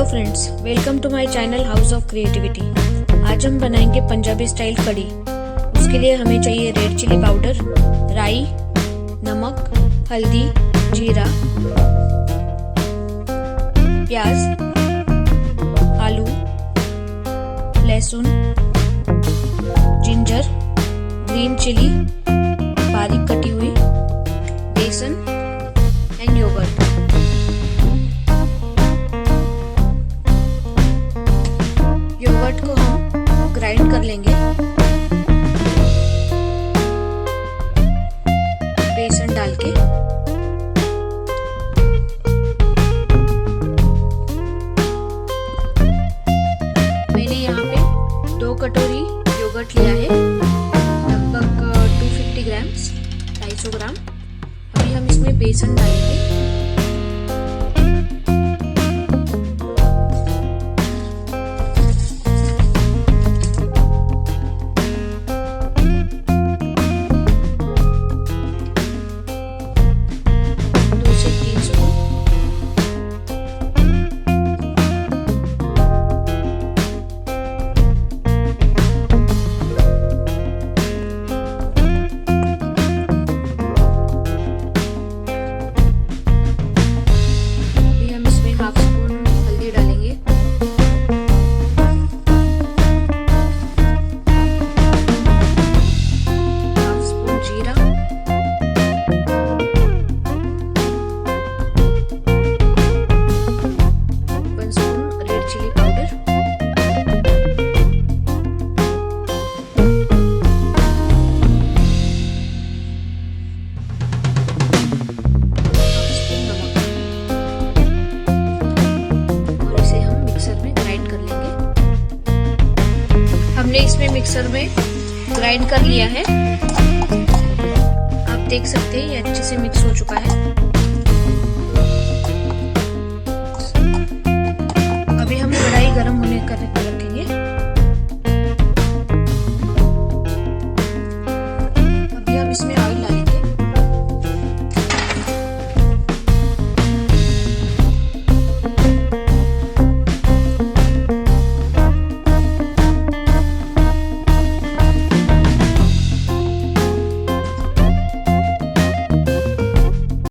Hello friends, welcome to my channel house of creativity. आज हम बनाएंगे पंजाबी स्टाइल कढ़ी। उसके लिए हमें चाहिए रेड चिली पाउडर, राई, नमक, हल्दी, जीरा, प्याज, आलू, लहसुन, जिंजर, ग्रीन चिली बारीक कटी हुई, बेसन एंड योगर्ट। योगर्ट को हम ग्राइंड कर लेंगे बेसन डाल के। मैंने यहाँ पे 2 कटोरी योगर्ट लिया है, लगभग 250 ग्राम्स, 250 ग्राम। अभी हम इसमें बेसन डालेंगे। हमने इसमें मिक्सर में ग्राइंड कर लिया है। आप देख सकते हैं ये अच्छे से मिक्स हो चुका है। अभी हम कढ़ाई गर्म होने कर